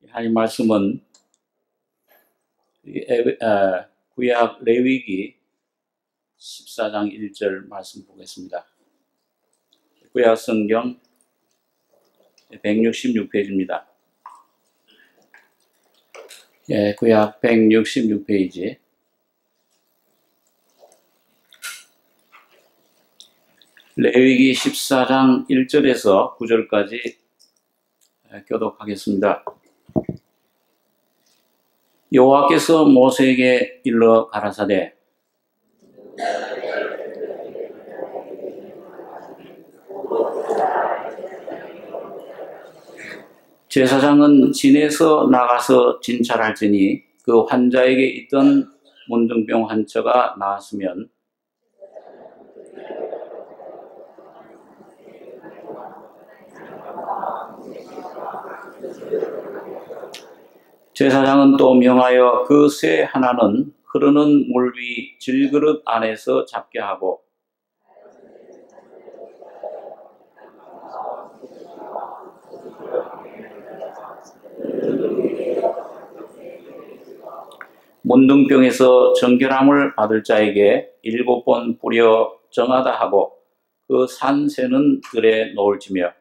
하나님 말씀은 구약 레위기 14장 1절 말씀 보겠습니다. 구약 성경 166페이지입니다. 구약 166페이지. 레위기 14장 1절에서 9절까지 교독하겠습니다. 여호와께서 모세에게 일러 가라사대 제사장은 진에서 나가서 진찰할지니 그 환자에게 있던 문둥병 한 척가 나았으면 제사장은 또 명하여 그 새 하나는 흐르는 물 위 질그릇 안에서 잡게 하고 문둥병에서 정결함을 받을 자에게 7번 뿌려 정하다 하고 그 산 새는 들에 놓을지며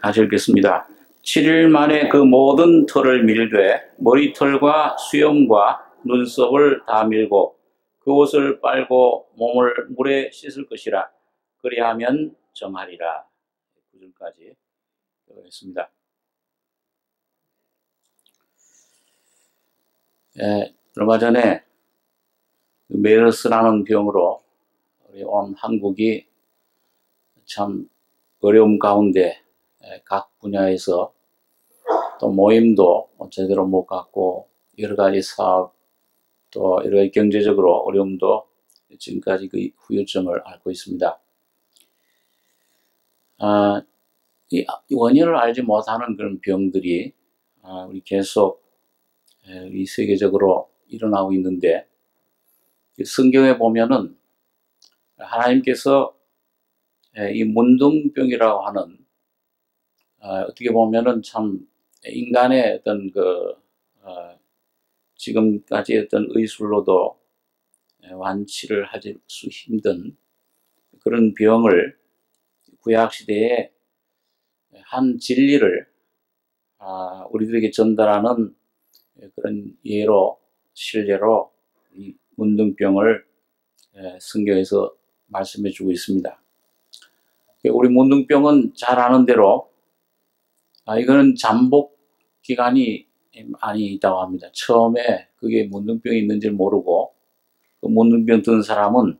같이 읽겠습니다. 7일 만에 그 모든 털을 밀되 머리털과 수염과 눈썹을 다 밀고 그 옷을 빨고 몸을 물에 씻을 것이라. 그리하면 정하리라. 9절까지 읽겠습니다. 얼마 전에 메르스라는 병으로 우리 온 한국이 참 어려움 가운데 각 분야에서 또 모임도 제대로 못 갖고 여러 가지 사업 또 여러 가지 경제적으로 어려움도 지금까지 그 후유증을 앓고 있습니다. 이 원인을 알지 못하는 그런 병들이 우리 계속 이 세계적으로 일어나고 있는데 성경에 보면은 하나님께서 이 문둥병이라고 하는 어떻게 보면은 참 인간의 어떤 지금까지 어떤 의술로도 완치를 하지 수 힘든 그런 병을 구약시대에 한 진리를 우리들에게 전달하는 그런 예로 실례로 이 문둥병을 성경에서 말씀해 주고 있습니다. 우리 문둥병은 잘 아는 대로 이거는 잠복 기간이 많이 있다고 합니다. 처음에 그게 문둥병이 있는지 모르고 그 문둥병 든 사람은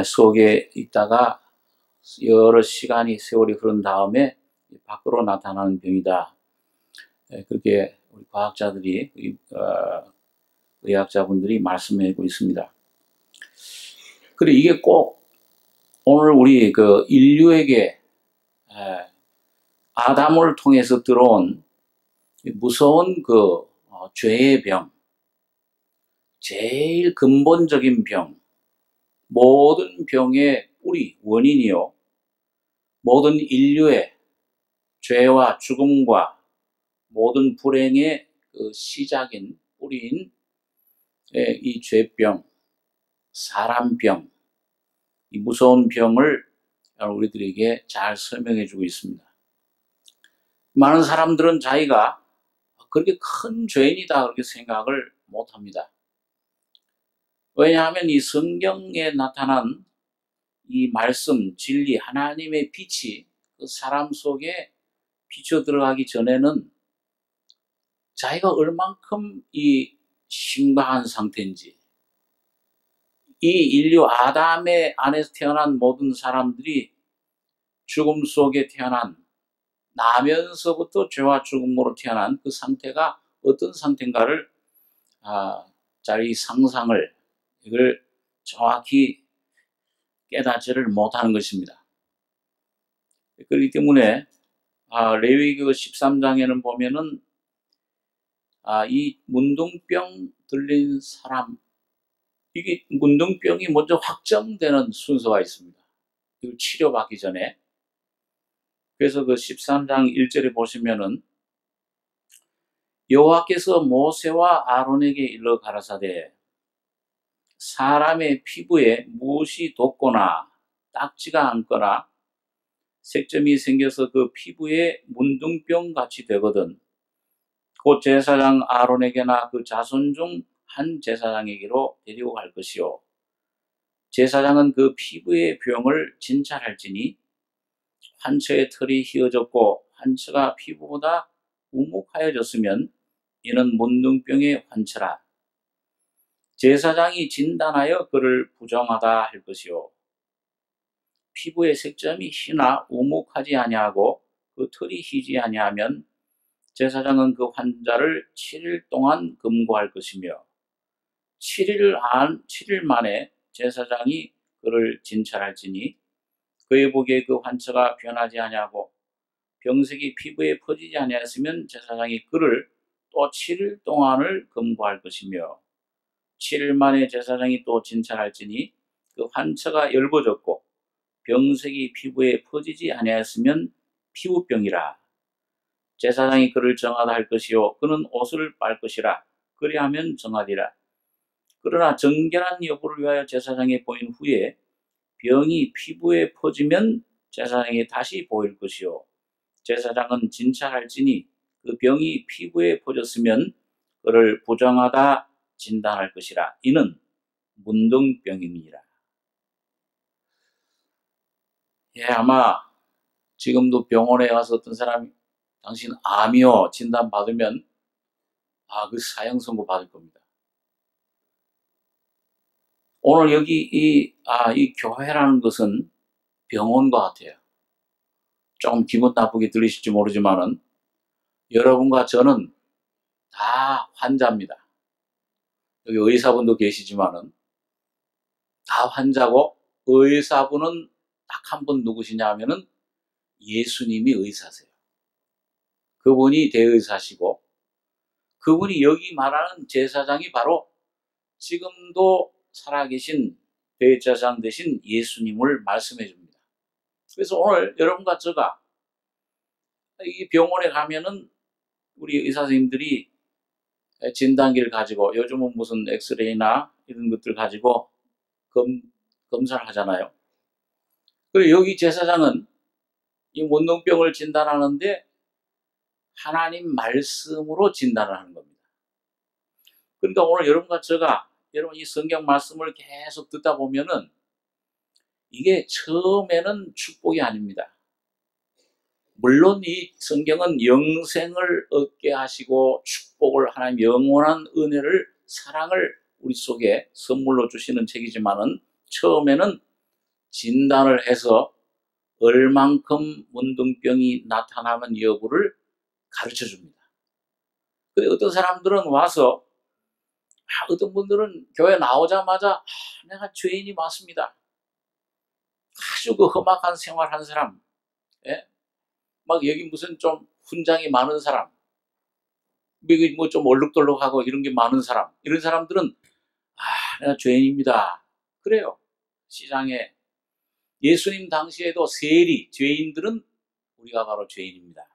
속에 있다가 여러 시간이 세월이 흐른 다음에 밖으로 나타나는 병이다. 그렇게 우리 과학자들이 의학자분들이 말씀하고 있습니다. 그리고 이게 꼭 오늘 우리 그 인류에게 아담을 통해서 들어온 무서운 그 죄의 병, 제일 근본적인 병, 모든 병의 뿌리, 원인이요, 모든 인류의 죄와 죽음과 모든 불행의 그 시작인 뿌리인 이 죄병, 사람병, 이 무서운 병을 우리들에게 잘 설명해 주고 있습니다. 많은 사람들은 자기가 그렇게 큰 죄인이다 그렇게 생각을 못합니다. 왜냐하면 이 성경에 나타난 이 말씀, 진리, 하나님의 빛이 그 사람 속에 비춰 들어가기 전에는 자기가 얼만큼 이 심각한 상태인지, 이 인류 아담의 안에서 태어난 모든 사람들이 죽음 속에 태어난 나면서부터 죄와 죽음으로 태어난 그 상태가 어떤 상태인가를 자기 상상을 이걸 정확히 깨닫지를 못하는 것입니다. 그렇기 때문에 레위기 13장에는 보면은 이 문둥병 들린 사람, 이게 문둥병이 먼저 확정되는 순서가 있습니다. 이걸 치료받기 전에. 그래서 그 13장 1절에 보시면은 여호와께서 모세와 아론에게 일러 가라사대 사람의 피부에 무엇이 돋거나 딱지가 앉거나 색점이 생겨서 그 피부에 문둥병 같이 되거든 곧 제사장 아론에게나 그 자손 중 한 제사장에게로 데리고 갈 것이요 제사장은 그 피부의 병을 진찰할지니 환처의 털이 휘어졌고 환처가 피부보다 우묵하여졌으면 이는 문둥병의 환처라. 제사장이 진단하여 그를 부정하다 할 것이요. 피부의 색점이 희나 우묵하지 아니하고 그 털이 희지 아니하면 제사장은 그 환자를 7일 동안 금고할 것이며 7일 만에 제사장이 그를 진찰할지니 그의 보기에 그 환처가 변하지 아니하고 병색이 피부에 퍼지지 아니하였으면 제사장이 그를 또 7일 동안을 금고할 것이며 7일 만에 제사장이 또 진찰할지니 그 환처가 엷어졌고 병색이 피부에 퍼지지 아니하였으면 피부병이라. 제사장이 그를 정하다 할 것이요 그는 옷을 빨 것이라. 그리하면 정하리라. 그러나 정결한 여부를 위하여 제사장이 보인 후에 병이 피부에 퍼지면 제사장이 다시 보일 것이요 제사장은 진찰할지니 그 병이 피부에 퍼졌으면 그를 부정하다 진단할 것이라. 이는 문둥병임이니라. 아마 지금도 병원에 가서 어떤 사람이 당신 암이요 진단 받으면 그 사형 선고 받을 겁니다. 오늘 여기 이 교회라는 것은 병원과 같아요. 좀 기분 나쁘게 들리실지 모르지만은 여러분과 저는 다 환자입니다. 여기 의사분도 계시지만은 다 환자고 의사분은 딱 한 분 누구시냐 하면은 예수님이 의사세요. 그분이 대의사시고 그분이 여기 말하는 제사장이 바로 지금도 살아계신 대제사장 되신 예수님을 말씀해 줍니다. 그래서 오늘 여러분과 제가 이 병원에 가면은 우리 의사 선생님들이 진단기를 가지고 요즘은 무슨 엑스레이나 이런 것들 가지고 검사를 하잖아요. 그리고 여기 제사장은 이 문둥병을 진단하는데 하나님 말씀으로 진단을 하는 겁니다. 그러니까 오늘 여러분과 제가 여러분 이 성경 말씀을 계속 듣다 보면은 이게 처음에는 축복이 아닙니다. 물론 이 성경은 영생을 얻게 하시고 축복을 하나님 영원한 은혜를 사랑을 우리 속에 선물로 주시는 책이지만은 처음에는 진단을 해서 얼만큼 문둥병이 나타나는 여부를 가르쳐 줍니다. 근데 어떤 사람들은 와서 어떤 분들은 교회 나오자마자 내가 죄인이 맞습니다. 아주 그 험악한 생활한 사람, 막 여기 무슨 좀 훈장이 많은 사람, 뭐 좀 얼룩덜룩하고 이런 게 많은 사람, 이런 사람들은 내가 죄인입니다. 그래요. 시장에 예수님 당시에도 세리, 죄인들은 우리가 바로 죄인입니다.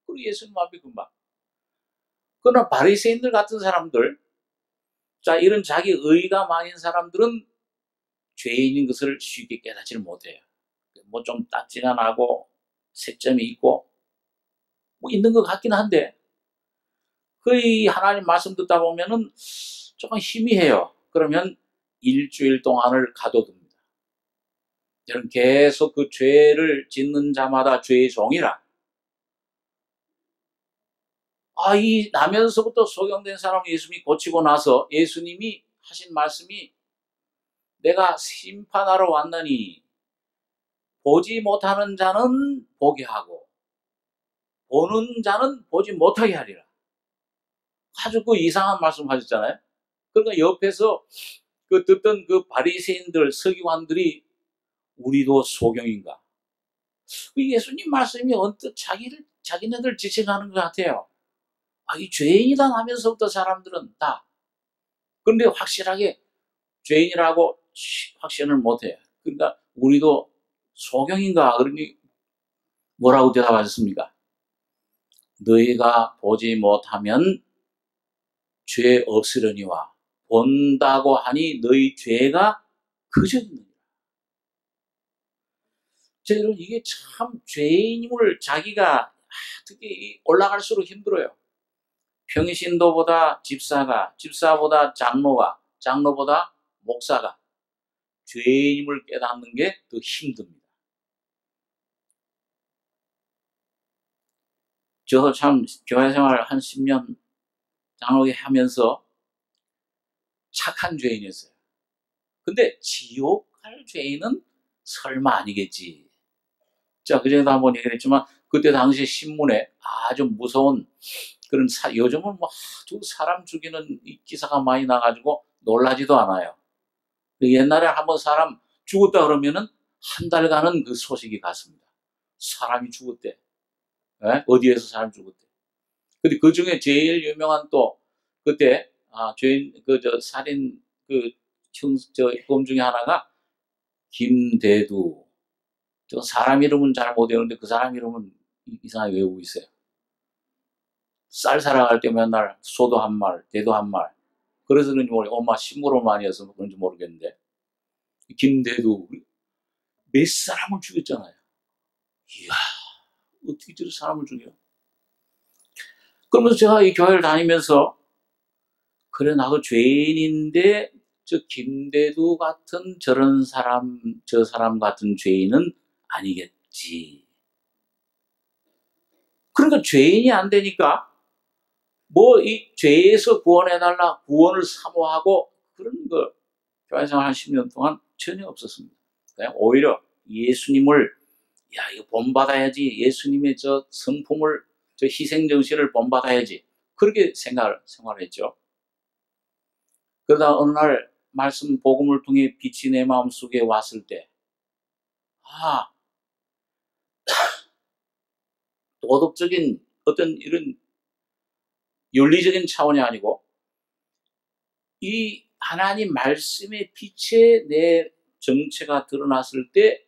그리고 예수님 앞에 금방. 그러나 바리새인들 같은 사람들, 이런 자기 의가 많은 사람들은 죄인인 것을 쉽게 깨닫지를 못해요. 뭐 좀 딱지가 나고 색점이 있고 뭐 있는 것 같긴 한데 거의 하나님 말씀 듣다 보면은 조금 희미해요. 그러면 일주일 동안을 가둬둡니다. 여러분 계속 그 죄를 짓는 자마다 죄의 종이라. 이 나면서부터 소경된 사람 예수님이 고치고 나서 예수님이 하신 말씀이 내가 심판하러 왔나니 보지 못하는 자는 보게 하고 보는 자는 보지 못하게 하리라. 아주 그 이상한 말씀 하셨잖아요. 그러니까 옆에서 그 듣던 그 바리새인들 서기관들이 우리도 소경인가? 그 예수님 말씀이 언뜻 자기네들 지칭하는 것 같아요. 이 죄인이다 하면서부터 사람들은 다. 그런데 확실하게 죄인이라고 확신을 못해. 그러니까 우리도 소경인가? 그러니 뭐라고 대답하셨습니까? 너희가 보지 못하면 죄 없으려니와 본다고 하니 너희 죄가 그저있느니라. 여러분, 이게 참 죄인임을 자기가 특히 올라갈수록 힘들어요. 평신도보다 집사가, 집사보다 장로가, 장로보다 목사가 죄인임을 깨닫는 게 더 힘듭니다. 저도 참 교회 생활 한 10년 장로교 하면서 착한 죄인이었어요. 근데 지옥 갈 죄인은 설마 아니겠지. 자, 그전에도 한번 얘기했지만 그때 당시 신문에 아주 무서운 그런 요즘은 뭐 아주 사람 죽이는 기사가 많이 나가지고 놀라지도 않아요. 옛날에 한번 사람 죽었다 그러면은 한 달간은 그 소식이 갔습니다. 사람이 죽었대. 네? 어디에서 사람 죽었대. 근데 그 중에 제일 유명한 또 그때 죄인 살인 범 중에 하나가 김대두. 저 사람 이름은 잘 못 외우는데 그 사람 이름은 이상하게 외우고 있어요. 쌀 사러 갈 때 맨날 소도 한 말, 대도 한 말. 그래서 그런지 모르겠어요. 엄마 신부로 많이 해서 그런지 모르겠는데. 김대두. 몇 사람을 죽였잖아요. 이야, 어떻게 저런 사람을 죽여? 그러면서 제가 이 교회를 다니면서 그래, 나도 죄인인데 저 김대두 같은 저런 사람, 저 사람 같은 죄인은 아니겠지. 그러니까 죄인이 안 되니까 뭐 이 죄에서 구원해달라, 구원을 사모하고 그런 거 교회 생활 한 10년 동안 전혀 없었습니다. 그냥 오히려 예수님을 이거 본받아야지, 예수님의 저 성품을, 저 희생정신을 본받아야지, 그렇게 생활을 했죠. 그러다 어느 날 말씀 복음을 통해 빛이 내 마음속에 왔을 때 도덕적인 어떤 이런 윤리적인 차원이 아니고 이 하나님 말씀의 빛에 내 정체가 드러났을 때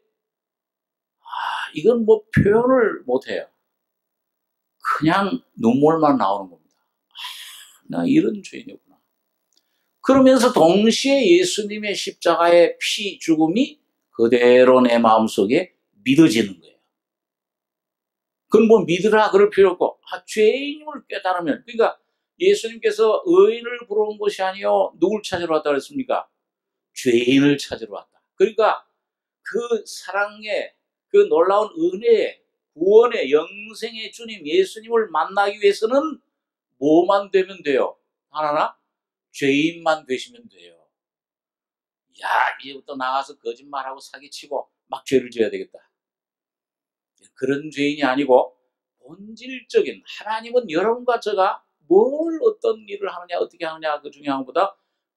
이건 뭐 표현을 못해요. 그냥 눈물만 나오는 겁니다. 나 이런 죄인이구나. 그러면서 동시에 예수님의 십자가의 피 죽음이 그대로 내 마음속에 믿어지는 거예요. 그건 뭐 믿으라 그럴 필요 없고 죄인임을 깨달으면, 그러니까 예수님께서 의인을 부러운 것이 아니요 누굴 찾으러 왔다 그랬습니까? 죄인을 찾으러 왔다. 그러니까 그 사랑의 그 놀라운 은혜의 구원의 영생의 주님 예수님을 만나기 위해서는 뭐만 되면 돼요? 하나나? 죄인만 되시면 돼요. 이제부터 나가서 거짓말하고 사기치고 막 죄를 지어야 되겠다. 그런 죄인이 아니고 본질적인, 하나님은 여러분과 저가 뭘 어떤 일을 하느냐 어떻게 하느냐 그 중요한 것보다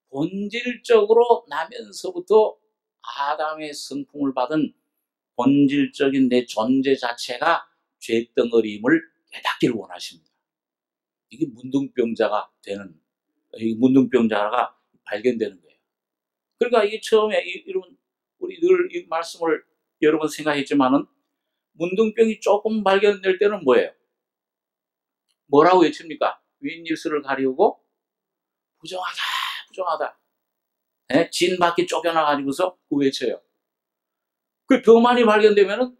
본질적으로 나면서부터 아담의 성품을 받은 본질적인 내 존재 자체가 죄덩어리임을 깨닫기를 원하십니다. 이게 문둥병자가 되는, 이 문둥병자가 발견되는 거예요. 그러니까 이게 처음에 여러분 우리 늘 이 말씀을 여러 번 생각했지만은 문둥병이 조금 발견될 때는 뭐예요? 뭐라고 외칩니까? 윗입술을 가리우고 부정하다, 부정하다. 네? 진 밖에 쫓겨나가지고서 그 외쳐요. 더 많이 발견되면은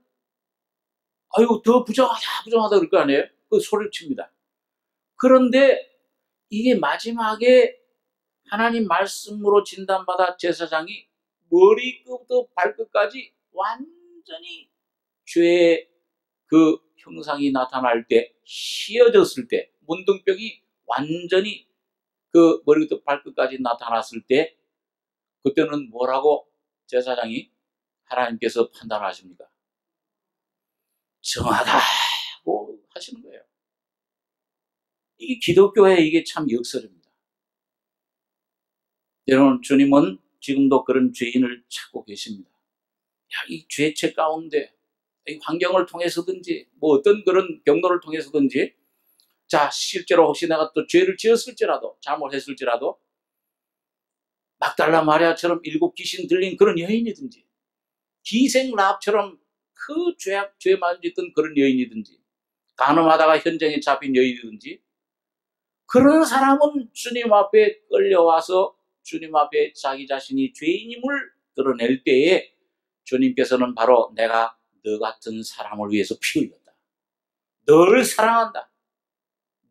아이고 더 부정하다, 부정하다 그럴 거 아니에요? 그 소리를 칩니다. 그런데 이게 마지막에 하나님 말씀으로 진단받아 제사장이 머리끝부터 발끝까지 완전히 죄의 그 형상이 나타날 때, 휘어졌을 때, 문둥병이 완전히 그 머리부터 발끝까지 나타났을 때, 그때는 뭐라고 제사장이 하나님께서 판단하십니까? 정하다고 하시는 거예요. 이게 기독교의 이게 참 역설입니다. 여러분, 주님은 지금도 그런 죄인을 찾고 계십니다. 이 죄책 가운데 이 환경을 통해서든지 뭐 어떤 그런 경로를 통해서든지 자, 실제로 혹시 내가 또 죄를 지었을지라도, 잘못했을지라도, 막달라 마리아처럼 7 귀신 들린 그런 여인이든지, 기생 라합처럼 그 죄 많이 짓던 그런 여인이든지, 간음하다가 현장에 잡힌 여인이든지, 그런 사람은 주님 앞에 끌려와서 주님 앞에 자기 자신이 죄인임을 드러낼 때에 주님께서는 바로 내가 너 같은 사람을 위해서 피 흘렸다. 너를 사랑한다.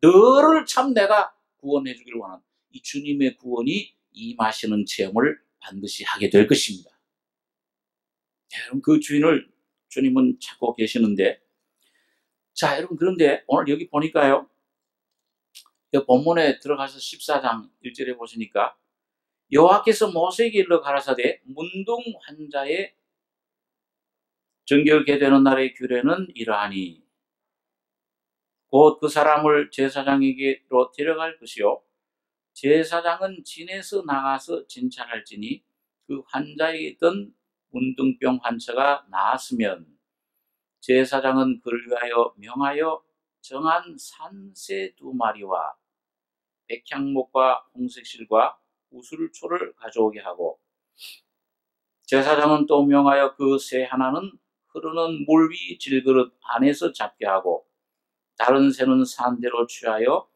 너를 참 내가 구원해 주길 원한다. 이 주님의 구원이 임하시는 체험을 반드시 하게 될 것입니다. 여러분, 그 주인을 주님은 찾고 계시는데, 자, 여러분, 그런데 오늘 여기 보니까요, 본문에 들어가서 14장 1절에 보시니까 여호와께서 모세에게 일러 가라사대 문둥 환자의 정결케 되는 날의 규례는 이러하니 곧 그 사람을 제사장에게로 데려갈 것이요 제사장은 진에서 나가서 진찰할지니 그 환자에 있던 문둥병 환자가 나았으면 제사장은 그를 위하여 명하여 정한 산새 2마리와 백향목과 홍색실과 우슬초를 가져오게 하고 제사장은 또 명하여 그 새 하나는 흐르는 물 위 질그릇 안에서 잡게 하고 다른 새는 산대로 취하여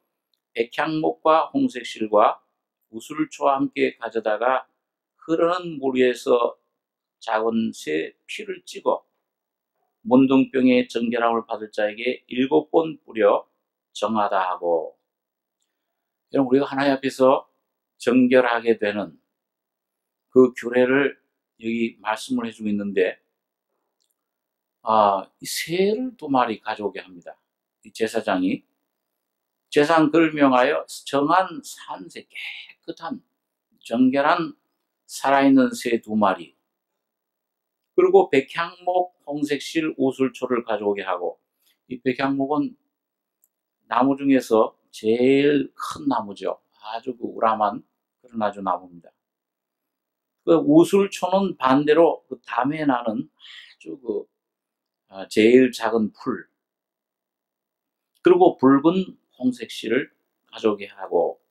백향목과 홍색실과 우슬초와 함께 가져다가 흐르는 물 위에서 작은 새 피를 찍어 문둥병의 정결함을 받을 자에게 7번 뿌려 정하다 하고, 여러분, 우리가 하나님 앞에서 정결하게 되는 그 규례를 여기 말씀을 해주고 있는데, 이 새를 2마리 가져오게 합니다. 이 제사장이 제사장 그를 명하여 정한 산새, 깨끗한 정결한 살아있는 새 2마리, 그리고 백향목, 홍색실, 우슬초를 가져오게 하고, 이 백향목은 나무 중에서 제일 큰 나무죠. 아주 그 우람한 그런 아주 나무입니다. 그 우슬초는 반대로 그 담에 나는 아주 제일 작은 풀, 그리고 붉은 홍색실을 가져오게 하고,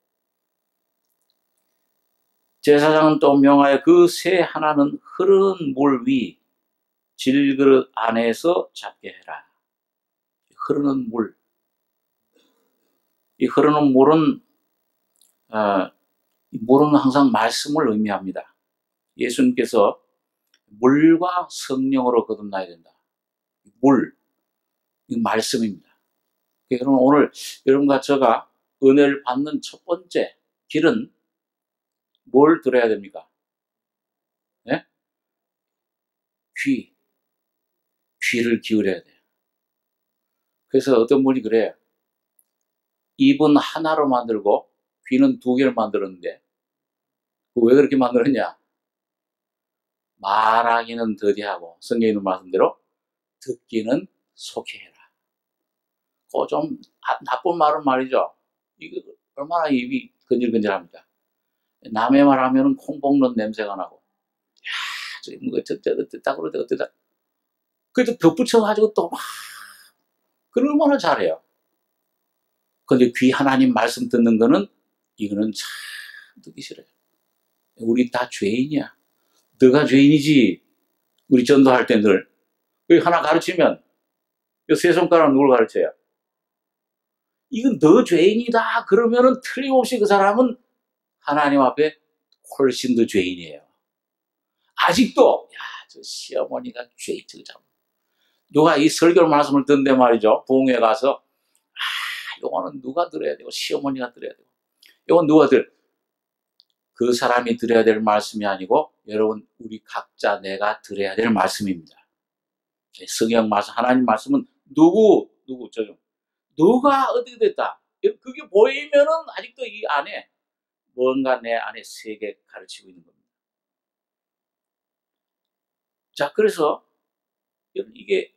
제사장은 또 명하여 그 새 하나는 흐르는 물 위 질그릇 안에서 잡게 해라. 흐르는 물, 이 흐르는 물은 항상 말씀을 의미합니다. 예수님께서 물과 성령으로 거듭나야 된다. 물, 이 말씀입니다. 여러분, 오늘 여러분과 제가 은혜를 받는 첫 번째 길은 뭘 들어야 됩니까? 네? 귀를 기울여야 돼요. 그래서 어떤 분이 그래요. 입은 하나로 만들고 귀는 2개를 만들었는데 왜 그렇게 만들었냐? 말하기는 더디하고 성경에 있는 말씀대로 듣기는 속해해라. 그 좀 나쁜 말은 말이죠. 이거 얼마나 입이 건질건질합니까? 남의 말 하면은 콩 볶는 냄새가 나고, 야, 저기 뭐 어쩌다 그러다 어쩌다. 그래도 덧붙여가지고 또 막, 그걸 얼마나 잘해요. 근데 귀 하나님 말씀 듣는 거는, 이거는 참 듣기 싫어요. 우리 다 죄인이야. 너가 죄인이지. 우리 전도할 때 늘. 여기 하나 가르치면, 이 3손가락 누굴 가르쳐요? 이건 너 죄인이다. 그러면은 틀림없이 그 사람은 하나님 앞에 훨씬 더 죄인이에요. 아직도, 저 시어머니가 죄인을 잡아. 누가 이 설교 말씀을 듣는데 말이죠. 부흥회 가서, 요거는 누가 들어야 되고, 시어머니가 들어야 되고, 요건 누가 그 사람이 들어야 될 말씀이 아니고, 여러분, 우리 각자 내가 들어야 될 말씀입니다. 성경 말씀, 하나님 말씀은 누가 어떻게 됐다. 그게 보이면은 아직도 이 안에 뭔가 내 안에 세계 가르치고 있는 겁니다. 자, 그래서 이게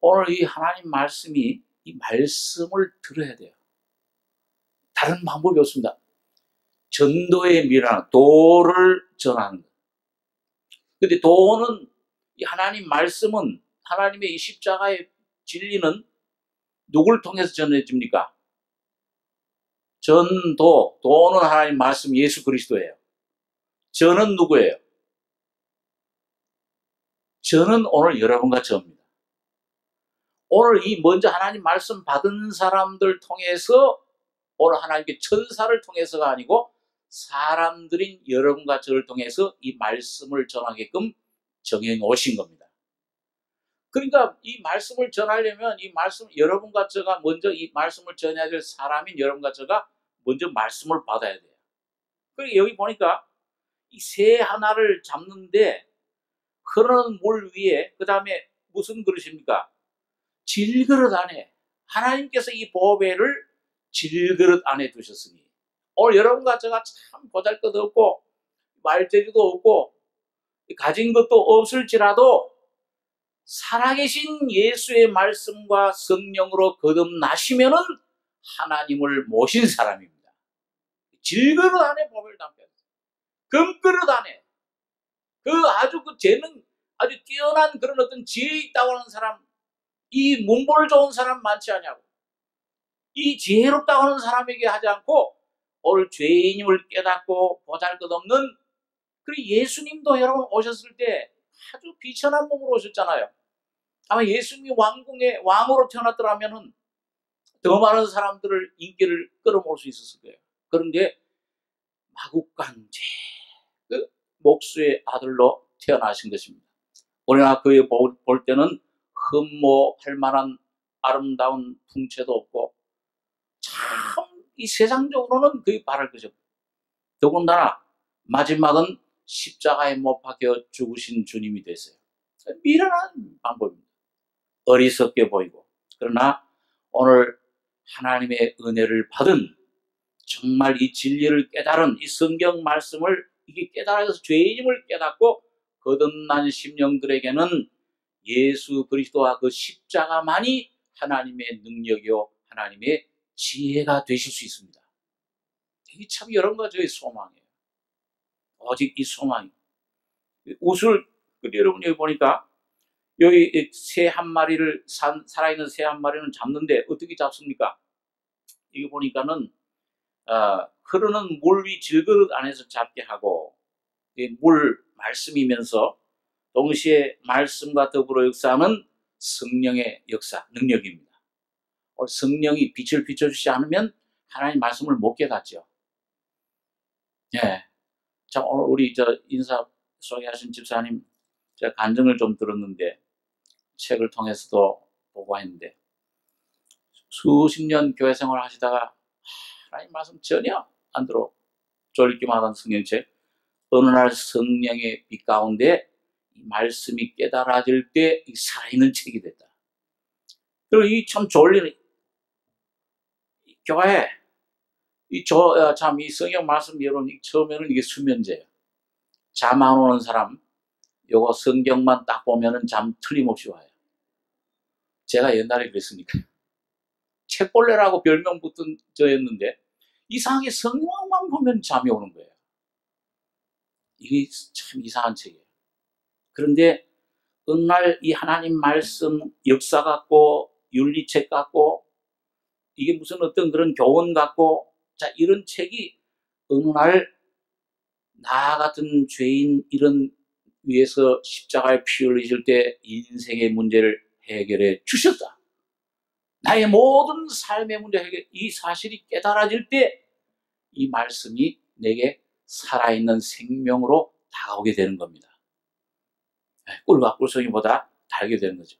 오늘 이 하나님 말씀이 이 말씀을 들어야 돼요. 다른 방법이 없습니다. 전도의 미라는 도를 전하는 것. 근데 도는 이 하나님 말씀은 하나님의 이 십자가의 진리는 누굴 통해서 전해집니까? 전도, 도는 하나님 말씀 예수 그리스도예요. 저는 누구예요? 저는 오늘 여러분과 저입니다. 오늘 이 먼저 하나님 말씀 받은 사람들 통해서 오늘 하나님께 천사를 통해서가 아니고 사람들인 여러분과 저를 통해서 이 말씀을 전하게끔 정해 놓으신 겁니다. 그러니까 이 말씀을 전하려면 이 말씀 여러분과 저가 먼저 이 말씀을 전해야 될 사람인 여러분과 저가 먼저 말씀을 받아야 돼요. 그리고 여기 보니까 이 새 하나를 잡는데 흐르는 물 위에 그 다음에 무슨 그릇입니까? 질그릇 안에 하나님께서 이 보배를 질그릇 안에 두셨으니 오늘 여러분과 저가 참 보잘것없고 말재주도 없고 가진 것도 없을지라도 살아계신 예수의 말씀과 성령으로 거듭나시면은 하나님을 모신 사람입니다. 질그릇 안에 보배를 담겨 금그릇 안에 아주 그 재능 아주 뛰어난 그런 어떤 지혜 있다고 하는 사람 이 문벌 좋은 사람 많지 않냐고 이 지혜롭다고 하는 사람에게 하지 않고 오늘 죄인임을 깨닫고 보잘것없는 그리고 예수님도 여러분 오셨을 때 아주 비천한 몸으로 오셨잖아요. 아마 예수님이 왕궁의 왕으로 태어났더라면은 더 많은 사람들을 인기를 끌어모을 수 있었을 거예요. 그런데 마국간제 그 목수의 아들로 태어나신 것입니다. 우리가 그에 볼 때는 흠모할 만한 아름다운 풍채도 없고 참 이 세상적으로는 그게 바랄 것이 없고 더군다나 마지막은 십자가에 못 박혀 죽으신 주님이 됐어요. 미련한 방법입니다. 어리석게 보이고 그러나 오늘 하나님의 은혜를 받은 정말 이 진리를 깨달은 이 성경 말씀을 이게 깨달아서 죄인임을 깨닫고 거듭난 심령들에게는 예수 그리스도와 그 십자가만이 하나님의 능력이요 하나님의 지혜가 되실 수 있습니다. 이게 참 여러분과 저의 소망이에요. 오직 이 소망이 옷을 여러분 여기 보니까 여기 새 한 마리를 살아있는 새 한 마리는 잡는데 어떻게 잡습니까? 이거 보니까는 흐르는 물 위 질그릇 안에서 잡게 하고 물 말씀이면서 동시에 말씀과 더불어 역사하는 성령의 역사 능력입니다. 성령이 빛을 비춰주지 않으면 하나님 말씀을 못 깨닫죠. 예. 자 오늘 우리 인사 소개하신 집사님 제가 간증을 좀 들었는데 책을 통해서도 보고 했는데 수십 년 교회 생활을 하시다가 하나님 말씀 전혀 안 들어 졸기만 하던 성령책 어느 날 성령의 빛 가운데 이 말씀이 깨달아질 때 살아있는 책이 됐다. 그리고 이 참 졸리는 교회 이 성경 말씀 여러분 처음에는 이게 수면제예요. 잠 안 오는 사람 요거 성경만 딱 보면은 잠 틀림없이 와요. 제가 옛날에 그랬으니까 책벌레라고 별명 붙은 저였는데 이상하게 성경만 보면 잠이 오는 거예요. 이게 참 이상한 책이에요. 그런데 어느 날 이 하나님 말씀 역사 같고 윤리책 같고 이게 무슨 어떤 그런 교훈 같고 자 이런 책이 어느 날 나 같은 죄인 이런 위에서 십자가에 피 흘리실 때 인생의 문제를 해결해 주셨다. 나의 모든 삶의 문제 해결 이 사실이 깨달아질 때 이 말씀이 내게 살아있는 생명으로 다가오게 되는 겁니다. 꿀과 꿀송이보다 달게 되는 거죠.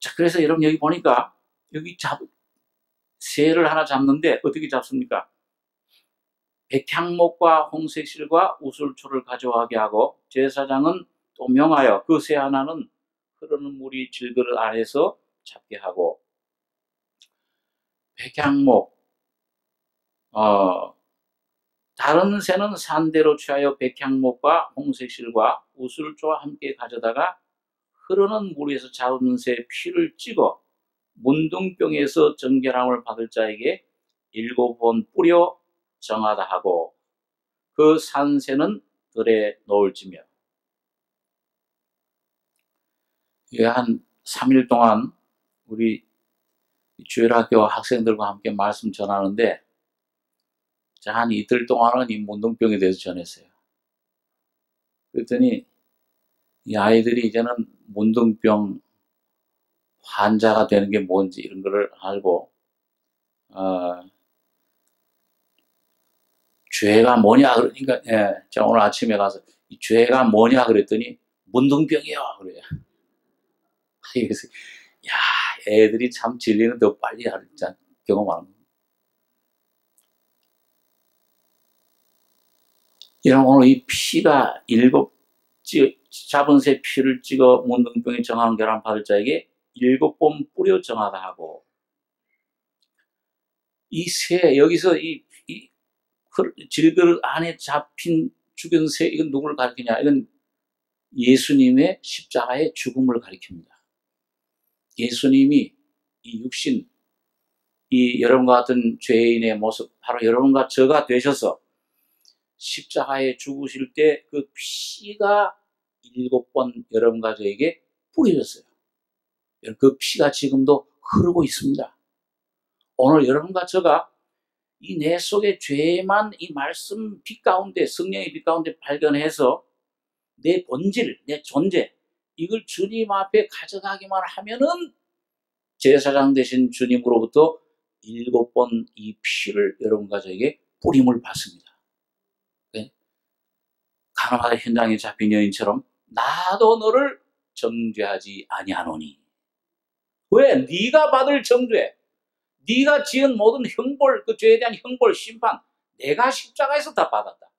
자, 그래서 여러분 여기 보니까 여기 새를 하나 잡는데 어떻게 잡습니까? 백향목과 홍색실과 우슬초를 가져가게 하고 제사장은 또 명하여 그 새 하나는 흐르는 물이 질그릇 안에서 잡게 하고 백향목 다른 새는 산대로 취하여 백향목과 홍색실과 우슬초와 함께 가져다가 흐르는 물에서 잡은 새의 피를 찍어 문둥병에서 정결함을 받을 자에게 7번 뿌려 정하다 하고 그 산새는 들에 놓을지며 한 3일 동안 우리 주일학교 학생들과 함께 말씀 전하는데 한 이틀 동안은 이 문둥병에 대해서 전했어요. 그랬더니 이 아이들이 이제는 문둥병 환자가 되는 게 뭔지 이런 거를 알고 죄가 뭐냐 그러니까 제가 오늘 아침에 가서 이 죄가 뭐냐 그랬더니 문둥병이요 그래요. 그래서 야 애들이 참 진리는 더 빨리 경험하는 거예요. 이런 오늘 이 피가 잡은 새 피를 찍어 문둥병에 정하는 결함 받을 자에게 7번 뿌려 정하다 하고 이 새 여기서 이 질그릇 안에 잡힌 죽은 새 이건 누구를 가리키냐? 이건 예수님의 십자가의 죽음을 가리킵니다. 예수님이 이 육신 이 여러분과 같은 죄인의 모습 바로 여러분과 저가 되셔서 십자가에 죽으실 때 그 피가 7번 여러분과 저에게 뿌려졌어요. 그 피가 지금도 흐르고 있습니다. 오늘 여러분과 저가 이 내 속의 죄만 이 말씀 빛 가운데 성령의 빛 가운데 발견해서 내 본질, 내 존재 이걸 주님 앞에 가져가기만 하면은 제사장 되신 주님으로부터 7번 이 피를 여러분과 저에게 뿌림을 받습니다. 가나다 현장에 잡힌 여인처럼 나도 너를 정죄하지 아니하노니. 왜? 네가 받을 정죄, 네가 지은 모든 형벌, 그 죄에 대한 형벌, 심판 내가 십자가에서 다 받았다.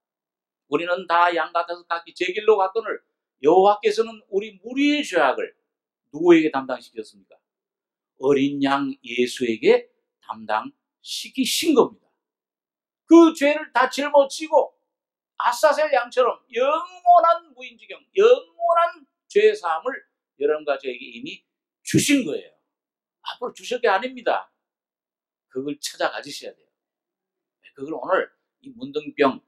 우리는 다 양 같아서 각기 제 길로 갔거늘 여호와께서는 우리 무리의 죄악을 누구에게 담당시켰습니까? 어린 양 예수에게 담당시키신 겁니다. 그 죄를 다 짊어지고 아사셀 양처럼 영원한 무인지경, 영원한 죄사함을 여러분과 저에게 이미 주신 거예요. 앞으로 주실 게 아닙니다. 그걸 찾아 가지셔야 돼요. 그걸 오늘 이 문둥병,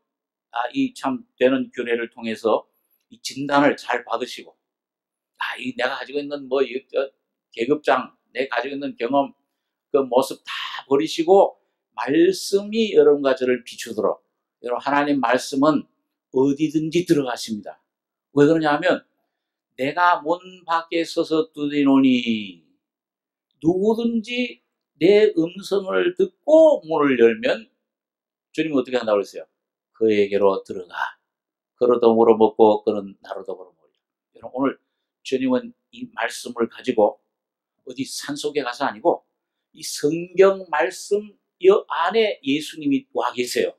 이 참 되는 교례를 통해서 이 진단을 잘 받으시고, 이 내가 가지고 있는 계급장, 내가 가지고 있는 경험, 그 모습 다 버리시고 말씀이 여러분과 저를 비추도록. 여러분 하나님 말씀은 어디든지 들어가십니다. 왜 그러냐면 내가 문 밖에 서서 두드리노니 누구든지 내 음성을 듣고 문을 열면 주님은 어떻게 한다고 그랬어요? 그에게로 들어가. 그로 물어먹고 그는 나로 물어먹으리라. 여러분 오늘 주님은 이 말씀을 가지고 어디 산속에 가서 아니고 이 성경 말씀 이 안에 예수님이 와 계세요.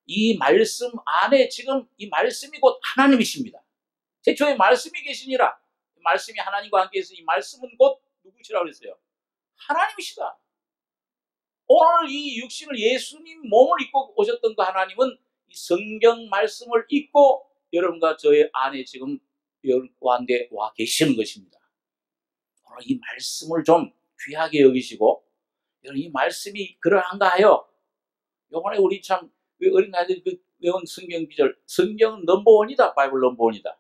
이 말씀 안에 지금 이 말씀이 곧 하나님이십니다. 태초에 말씀이 계시니라. 말씀이 하나님과 함께 해서 이 말씀은 곧 누구시라고 그랬어요? 하나님이시다. 오늘 이 육신을 예수님 몸을 입고 오셨던 그 하나님은 이 성경 말씀을 입고 여러분과 저의 안에 지금 가운데 와 계시는 것입니다. 오늘 이 말씀을 좀 귀하게 여기시고 여러분 이 말씀이 그러한가 하여 요번에 우리 참 어린아이들이 외운 성경 기절, 성경은 넘버원이다. 바이블 넘버원이다.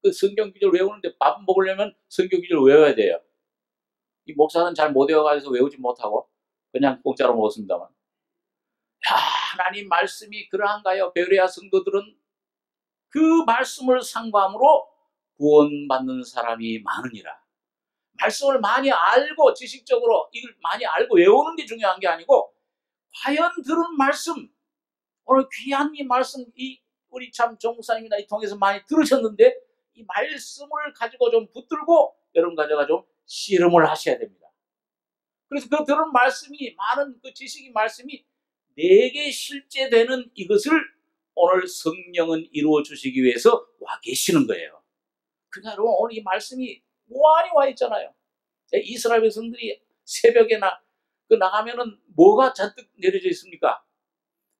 그 성경 기절 외우는데 밥 먹으려면 성경 기절 외워야 돼요. 이 목사는 잘 못 외워가지고 외우지 못하고 그냥 공짜로 먹었습니다만. 하나님 말씀이 그러한가요? 베레아 성도들은 그 말씀을 상고함으로 구원받는 사람이 많으니라. 말씀을 많이 알고 지식적으로 이걸 많이 알고 외우는 게 중요한 게 아니고 과연 들은 말씀, 오늘 귀한 이 말씀, 우리 참 정목사님이나 이 통해서 많이 들으셨는데 이 말씀을 가지고 좀 붙들고 여러분 가져가 좀 씨름을 하셔야 됩니다. 그래서 그 들은 말씀이 많은 그 지식의 말씀이 내게 실제되는 이것을 오늘 성령은 이루어 주시기 위해서 와 계시는 거예요. 그러니까 여러분 오늘 이 말씀이 무한히 와 있잖아요. 이스라엘 백성들이 새벽에 나가면은 뭐가 잔뜩 내려져 있습니까?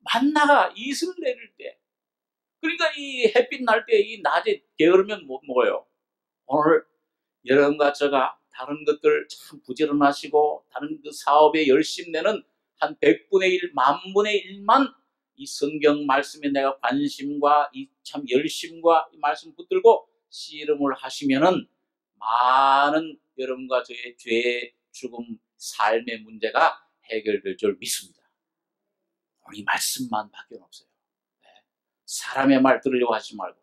만나가 이슬 내릴 때. 그러니까 이 햇빛 날 때 이 낮에 게으르면 못 먹어요. 오늘 여러분과 저가 다른 것들 참 부지런하시고 다른 그 사업에 열심 내는 한 100분의 1, 10,000분의 1만 이 성경 말씀에 내가 관심과 이 참 열심과 이 말씀 붙들고 씨름을 하시면은 많은 여러분과 저의 죄의 죽음, 삶의 문제가 해결될 줄 믿습니다. 이 말씀만 밖에 없어요. 사람의 말 들으려고 하지 말고,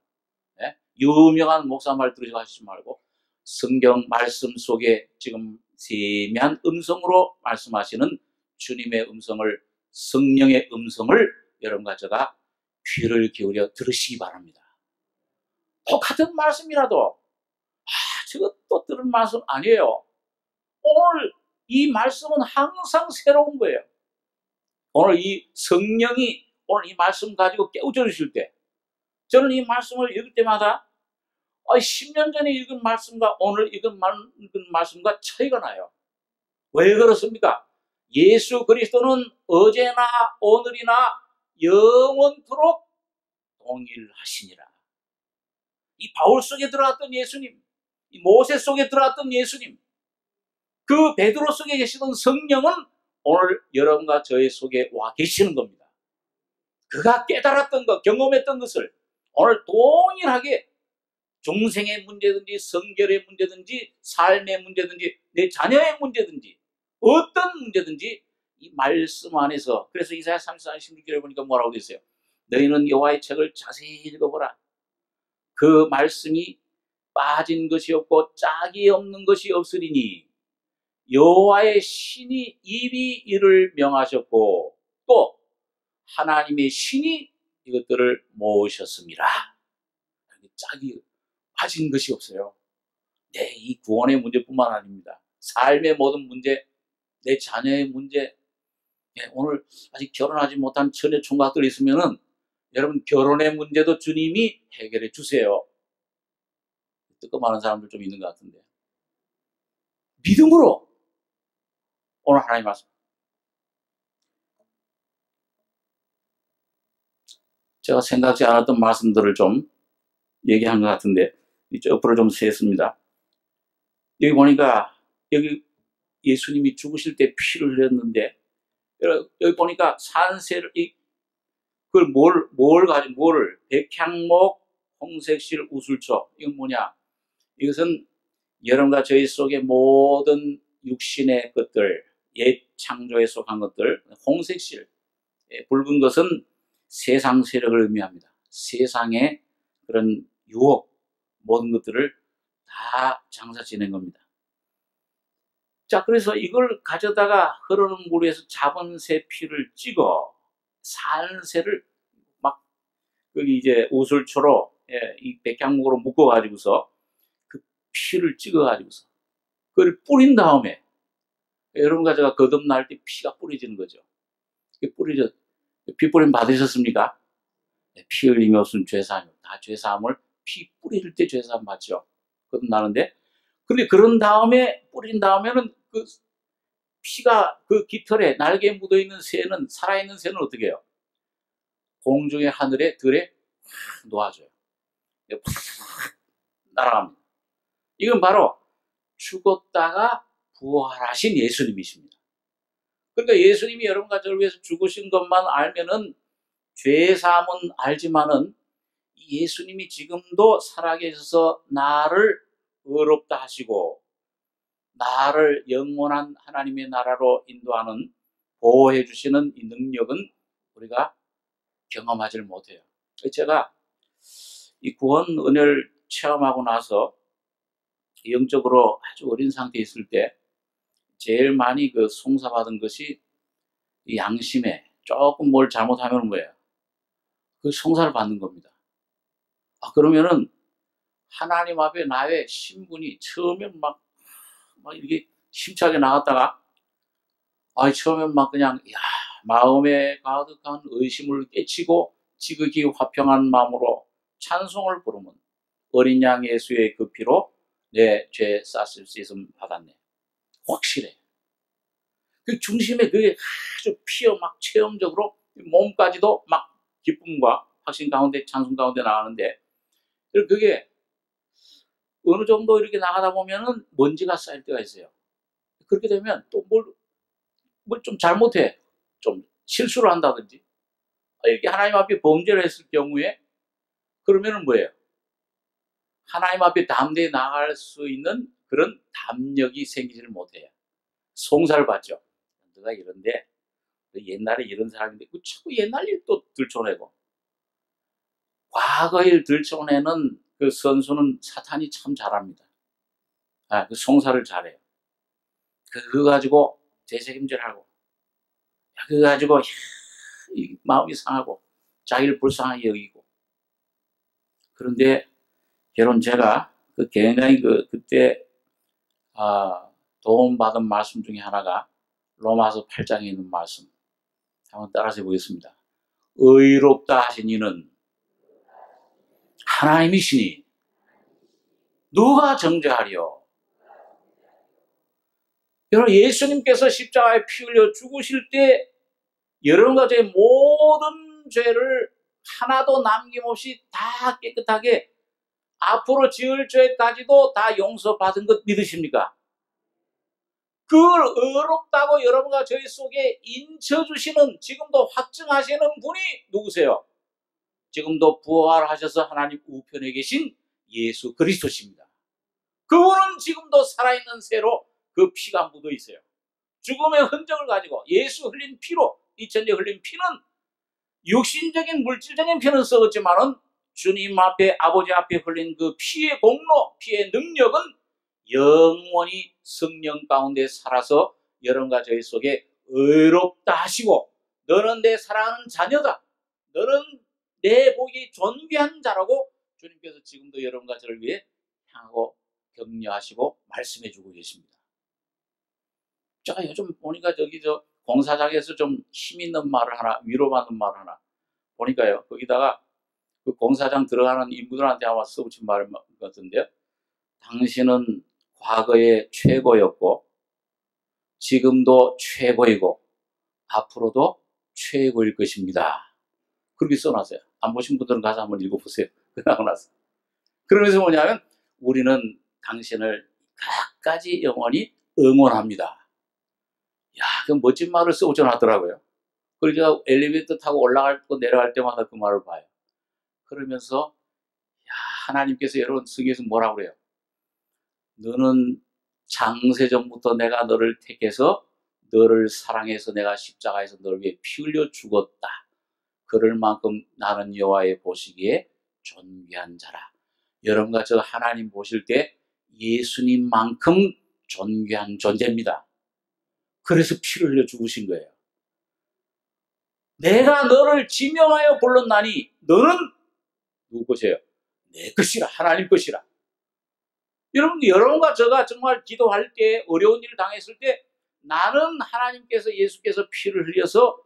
유명한 목사 말 들으려고 하지 말고, 성경 말씀 속에 지금 세미한 음성으로 말씀하시는 주님의 음성을, 성령의 음성을 여러분과 제가 귀를 기울여 들으시기 바랍니다. 똑같은 말씀이라도 저것도 들은 말씀 아니에요. 오늘 이 말씀은 항상 새로운 거예요. 오늘 이 성령이 오늘 이 말씀 가지고 깨우쳐 주실 때, 저는 이 말씀을 읽을 때마다 10년 전에 읽은 말씀과 오늘 읽은 말씀과 차이가 나요. 왜 그렇습니까? 예수 그리스도는 어제나 오늘이나 영원토록 동일하시니라. 이 바울 속에 들어갔던 예수님, 이 모세 속에 들어갔던 예수님, 그 베드로 속에 계시던 성령은 오늘 여러분과 저의 속에 와 계시는 겁니다. 그가 깨달았던 것, 경험했던 것을 오늘 동일하게 중생의 문제든지 성결의 문제든지 삶의 문제든지 내 자녀의 문제든지 어떤 문제든지 이 말씀 안에서, 그래서 이사야 34장 16절에 보니까 뭐라고 되어 있어요? 너희는 여호와의 책을 자세히 읽어보라. 그 말씀이 빠진 것이 없고 짝이 없는 것이 없으리니 여호와의 신이 입이 이를 명하셨고 또 하나님의 신이 이것들을 모으셨습니다. 짝이 빠진 것이 없어요. 이 구원의 문제뿐만 아닙니다. 삶의 모든 문제, 내 자녀의 문제, 오늘 아직 결혼하지 못한 처녀 총각들이 있으면은 여러분 결혼의 문제도 주님이 해결해 주세요. 뜨끔하는 사람들 좀 있는 것 같은데, 믿음으로 오늘 하나님 말씀, 제가 생각지 않았던 말씀들을 좀 얘기한 것 같은데 옆으로 좀 세습니다. 여기 보니까 여기 예수님이 죽으실 때 피를 흘렸는데 여기 보니까 산세를 그걸 뭐를 백향목, 홍색실, 우술초, 이건 뭐냐? 이것은 여러분과 저희 속의 모든 육신의 것들, 옛 창조에 속한 것들, 홍색실, 붉은 것은 세상 세력을 의미합니다. 세상의 그런 유혹, 모든 것들을 다 장사 지낸 겁니다. 자, 그래서 이걸 가져다가 흐르는 물 위에서 잡은 새 피를 찍어 산 새를 막 여기 이제 우술초로 이 백향목으로 묶어가지고서 그 피를 찍어가지고서 그걸 뿌린 다음에 여러분과 제가 거듭날 때 피가 뿌려지는 거죠. 피 뿌림 받으셨습니까? 피 흘림이 없으면 죄사함이요. 다 죄사함을 피 뿌릴 때 죄사함 받죠. 거듭나는데, 근데 그런 다음에 뿌린 다음에는 그 피가 그 깃털에 날개에 묻어있는 새는, 살아있는 새는 어떻게 해요? 공중의 하늘에 들에 놓아줘요. 날아갑니다. 이건 바로 죽었다가 부활하신 예수님이십니다. 그러니까 예수님이 여러분과 저를 위해서 죽으신 것만 알면은 죄사함은 알지만은 예수님이 지금도 살아계셔서 나를 의롭다 하시고 나를 영원한 하나님의 나라로 인도하는, 보호해 주시는 이 능력은 우리가 경험하지를 못해요. 제가 이 구원 은혜를 체험하고 나서 영적으로 아주 어린 상태에 있을 때 제일 많이 그 송사받은 것이 이 양심에 조금 뭘 잘못하면 뭐예요? 그 송사를 받는 겁니다. 그러면은 하나님 앞에 나의 신분이 처음엔 막 이렇게 힘차게 나갔다가 처음엔 막 그냥 마음에 가득한 의심을 깨치고 지극히 화평한 마음으로 찬송을 부르면 어린 양 예수의 그 피로 내 죄 씻음 받았네. 확실해. 그 중심에 그게 아주 피어 막 체험적으로 몸까지도 막 기쁨과 확신 가운데, 찬송 가운데 나가는데, 그게 어느 정도 이렇게 나가다 보면은 먼지가 쌓일 때가 있어요. 그렇게 되면 또 뭘 좀 잘못해. 좀 실수를 한다든지. 이렇게 하나님 앞에 범죄를 했을 경우에, 그러면은 뭐예요? 하나님 앞에 담대히 나아갈 수 있는 그런 담력이 생기지를 못해요. 송사를 받죠. 내가 이런데 옛날에 이런 사람인데 그 자꾸 옛날 일 또 들춰내고, 과거 일 들춰내는 그 선수는 사탄이 참 잘합니다. 그 송사를 잘해요. 그거 가지고 되책임질하고, 그거 가지고 마음이 상하고 자기를 불쌍하게 여기고. 그런데 여러분, 제가 굉장히 그때 도움받은 말씀 중에 하나가 로마서 8장에 있는 말씀, 한번 따라서 해보겠습니다. 의롭다 하신 이는 하나님이시니 누가 정죄하리요? 여러분, 예수님께서 십자가에 피 흘려 죽으실 때 여러 가지의 모든 죄를 하나도 남김없이 다 깨끗하게 앞으로 지을 죄까지도 다 용서받은 것 믿으십니까? 그걸 의롭다고 여러분과 저희 속에 인쳐주시는, 지금도 확증하시는 분이 누구세요? 지금도 부활하셔서 하나님 우편에 계신 예수 그리스도십니다. 그분은 지금도 살아있는 새로 그 피가 묻어 있어요. 죽음의 흔적을 가지고 예수 흘린 피로, 2000년 흘린 피는 육신적인 물질적인 피는 썩었지만은 주님 앞에, 아버지 앞에 흘린 그 피의 공로, 피의 능력은 영원히 성령 가운데 살아서 여러분과 저희 속에 의롭다 하시고, 너는 내 사랑하는 자녀다, 너는 내 보기 존귀한 자라고 주님께서 지금도 여러분과 저를 위해 향하고 격려하시고 말씀해 주고 계십니다. 제가 요즘 보니까 저 공사장에서 좀 힘있는 말을 하나, 위로받는 말을 하나 보니까요, 거기다가 그 공사장 들어가는 인부들한테 아마 써붙인 말 같은데요. 당신은 과거에 최고였고 지금도 최고이고 앞으로도 최고일 것입니다. 그렇게 써놨어요. 안 보신 분들은 가서 한번 읽어보세요. 그러고 나서. 그러면서 뭐냐면, 우리는 당신을 끝까지 영원히 응원합니다. 야, 그 멋진 말을 써붙여놨더라고요. 그러니까 엘리베이터 타고 올라갈 거 내려갈 때마다 그 말을 봐요. 그러면서 하나님께서 여러분 성경에서 뭐라고 그래요? 너는 창세전부터 내가 너를 택해서 너를 사랑해서 내가 십자가에서 너를 위해 피 흘려 죽었다. 그럴 만큼 나는 여호와의 보시기에 존귀한 자라. 여러분과 저 하나님 보실 때 예수님만큼 존귀한 존재입니다. 그래서 피를 흘려 죽으신 거예요. 내가 너를 지명하여 불렀나니 너는 누구 것이에요? 내 것이라, 하나님 것이라. 여러분과 제가 정말 기도할 때, 어려운 일을 당했을 때, 나는 하나님께서, 예수께서 피를 흘려서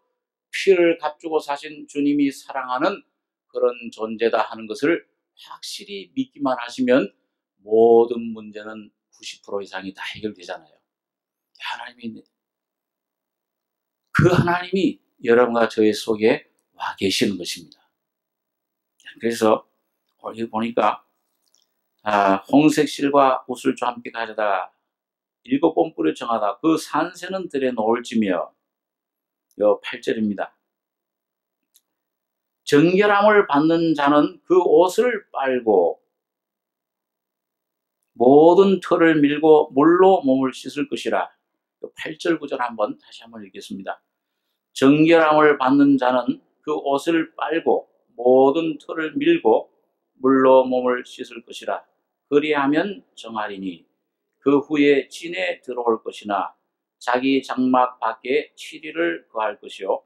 피를 값주고 사신 주님이 사랑하는 그런 존재다 하는 것을 확실히 믿기만 하시면 모든 문제는 90% 이상이 다 해결되잖아요. 그 하나님이 여러분과 저희 속에 와 계시는 것입니다. 그래서 여기 보니까 홍색 실과 우슬조 함께 가져다가 7번 뿌려 정하다 그 산새는 들에 놓을지며, 요 8절입니다. 정결함을 받는 자는 그 옷을 빨고 모든 털을 밀고 물로 몸을 씻을 것이라. 8절 9절 다시 한번 읽겠습니다. 정결함을 받는 자는 그 옷을 빨고 모든 털을 밀고 물로 몸을 씻을 것이라. 그리하면 정하리니 그 후에 진에 들어올 것이나 자기 장막 밖에 7일을 거할 것이요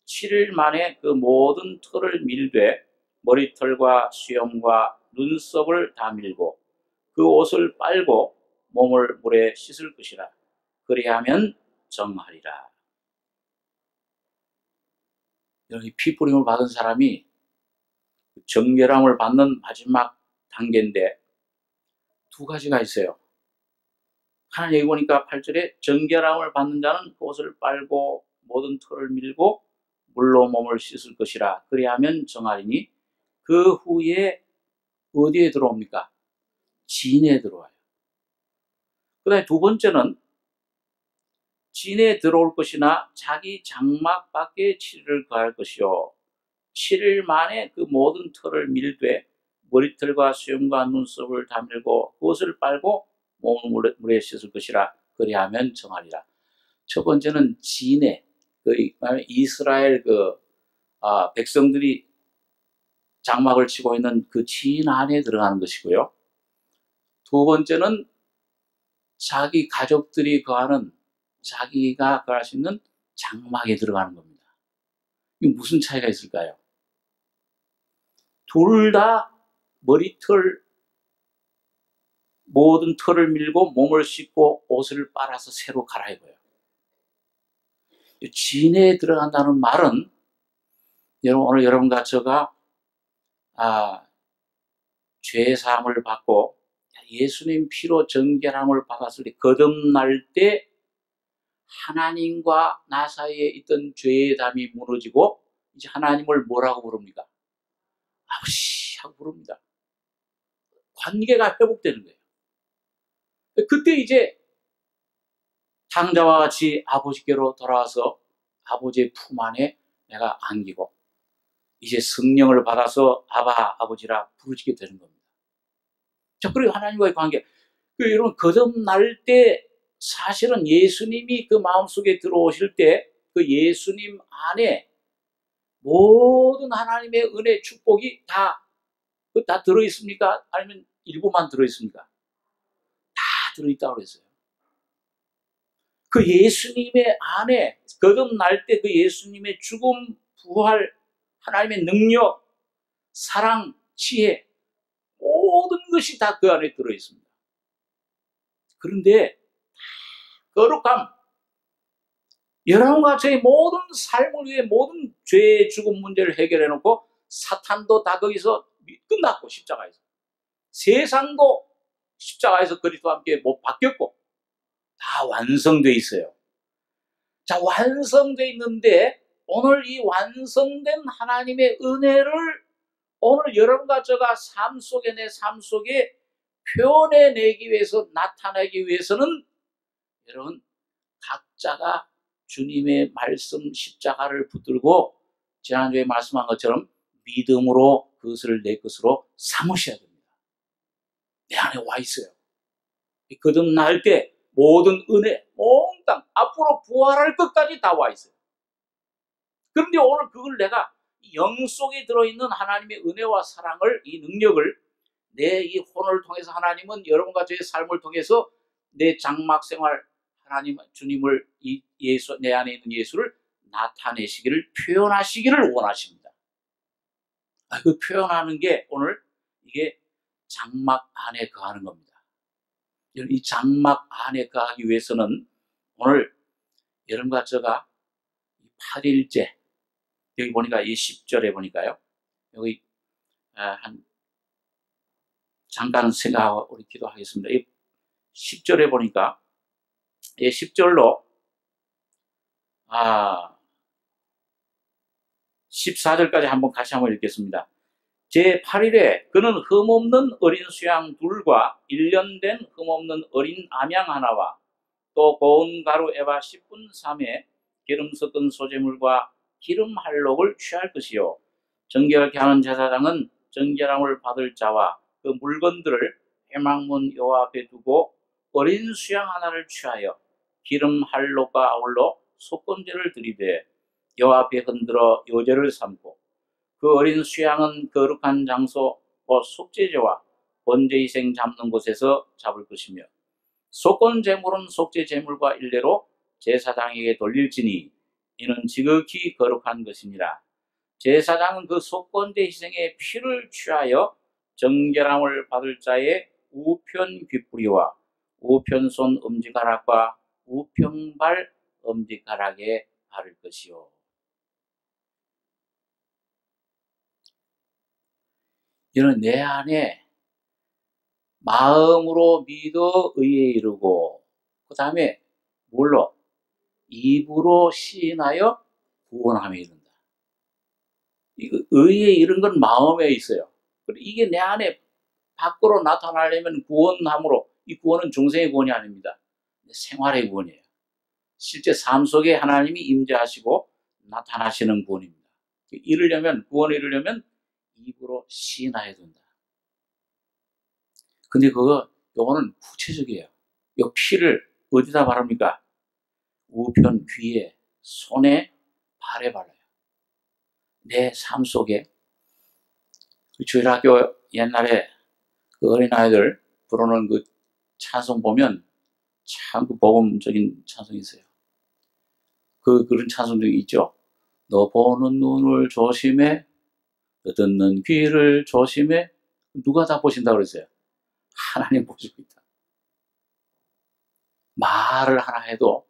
7일 만에 그 모든 털을 밀되 머리털과 수염과 눈썹을 다 밀고 그 옷을 빨고 몸을 물에 씻을 것이라. 그리하면 정하리라. 여기 피 뿌림을 받은 사람이 정결함을 받는 마지막 단계인데 두 가지가 있어요. 하나 여기 보니까 8절에 정결함을 받는 자는 그 옷을 빨고 모든 털을 밀고 물로 몸을 씻을 것이라. 그리하면 정하리니 그 후에 어디에 들어옵니까? 진에 들어와요. 그 다음에 두 번째는 진에 들어올 것이나 자기 장막 밖에 7일을 거할 것이요 7일 만에 그 모든 털을 밀되 머리털과 수염과 눈썹을 다 밀고 그것을 빨고 몸을 물에 씻을 것이라. 그리하면 정하리라. 첫 번째는 진해, 이스라엘 백성들이 장막을 치고 있는 그 진 안에 들어가는 것이고요. 두 번째는 자기 가족들이 거하는, 자기가 거할 수 있는 장막에 들어가는 겁니다. 이게 무슨 차이가 있을까요? 둘 다 머리털, 모든 털을 밀고 몸을 씻고 옷을 빨아서 새로 갈아입어요. 진해에 들어간다는 말은, 여러분, 오늘 여러분과 제가 죄사함을 받고 예수님 피로 정결함을 받았을 때, 거듭날 때 하나님과 나 사이에 있던 죄의 담이 무너지고 이제 하나님을 뭐라고 부릅니까? 아버지 하고 부릅니다. 관계가 회복되는 거예요. 그때 이제 탕자와 같이 아버지께로 돌아와서 아버지의 품 안에 내가 안기고 이제 성령을 받아서 아바 아버지라 부르짖게 되는 겁니다. 자, 그리고 하나님과의 관계. 여러분, 거듭날 때 사실은 예수님이 그 마음속에 들어오실 때 그 예수님 안에 모든 하나님의 은혜, 축복이 다 들어있습니까? 아니면 일부만 들어있습니까? 다 들어있다고 그랬어요. 그 예수님의 안에 거듭날 때 그 예수님의 죽음, 부활, 하나님의 능력, 사랑, 지혜, 모든 것이 다 그 안에 들어있습니다. 그런데 거룩함, 여러분과 저의 모든 삶을 위해 모든 죄의 죽음 문제를 해결해 놓고 사탄도 다 거기서 끝났고, 십자가에서 세상도 십자가에서 그리스도와 함께 못 바뀌었고 다 완성되어 있어요. 자, 완성되어 있는데 오늘 이 완성된 하나님의 은혜를 오늘 여러분과 제가 삶 속에, 내 삶 속에 표현해내기 위해서, 나타내기 위해서는 여러분 각자가 주님의 말씀 십자가를 붙들고 지난주에 말씀한 것처럼 믿음으로 그것을 내 것으로 삼으셔야 됩니다. 내 안에 와 있어요. 거듭날 때 모든 은혜, 몽땅 앞으로 부활할 것까지 다 와 있어요. 그런데 오늘 그걸 내가 영 속에 들어있는 하나님의 은혜와 사랑을, 이 능력을 내 이 혼을 통해서 하나님은 여러분과 저의 삶을 통해서 내 장막 생활, 하나님, 주님을, 이 예수, 내 안에 있는 예수를 나타내시기를, 표현하시기를 원하십니다. 그 표현하는 게 오늘 이게 장막 안에 거하는 겁니다. 이 장막 안에 거하기 위해서는 오늘 여러분과 제가 8일째, 여기 보니까 이 10절에 보니까요, 여기 잠깐 생각하고 우리 기도하겠습니다. 이 10절에 보니까 이 10절로 14절까지 한번 같이 한번 읽겠습니다. 제8일에 그는 흠없는 어린 수양 둘과 1년 된 흠없는 어린 암양 하나와 또 고운 가루 에바 10분 3에 기름 섞은 소재물과 기름 할록을 취할 것이요, 정결케 하는 제사장은 정결함을 받을 자와 그 물건들을 회막문 여호와 앞에 두고 어린 수양 하나를 취하여 기름 할록과 아울러 속건제를 드리되 여호와 앞에 흔들어 요제를 삼고, 그 어린 수양은 거룩한 장소 곧 속죄제와 번제희생 잡는 곳에서 잡을 것이며, 속건제물은 속죄제물과 일례로 제사장에게 돌릴지니 이는 지극히 거룩한 것이니라. 제사장은 그 속건제 희생의 피를 취하여 정결함을 받을 자의 우편 귓부리와 우편손 엄지가락과 우편발 엄지가락에 바를 것이요. 이는 내 안에 마음으로 믿어 의에 이르고, 그 다음에 뭘로? 입으로 시인하여 구원함에 이른다. 이거 의에 이른 건 마음에 있어요. 이게 내 안에 밖으로 나타나려면 구원함으로, 이 구원은 중생의 구원이 아닙니다. 생활의 구원이에요. 실제 삶 속에 하나님이 임재하시고 나타나시는 구원입니다. 구원을 이루려면 입으로 시인해야 된다. 근데 요거는 구체적이에요. 이 피를 어디다 바릅니까? 우편 귀에, 손에, 발에 발라요. 내 삶 속에 그 주일학교 옛날에 그 어린아이들 부르는 그 찬송 보면 참 그 복음적인 찬송이 있어요. 그런 찬송도 있죠. 너 보는 눈을 조심해, 너 듣는 귀를 조심해. 누가 다 보신다 그랬어요? 하나님 보시고 있다. 말을 하나 해도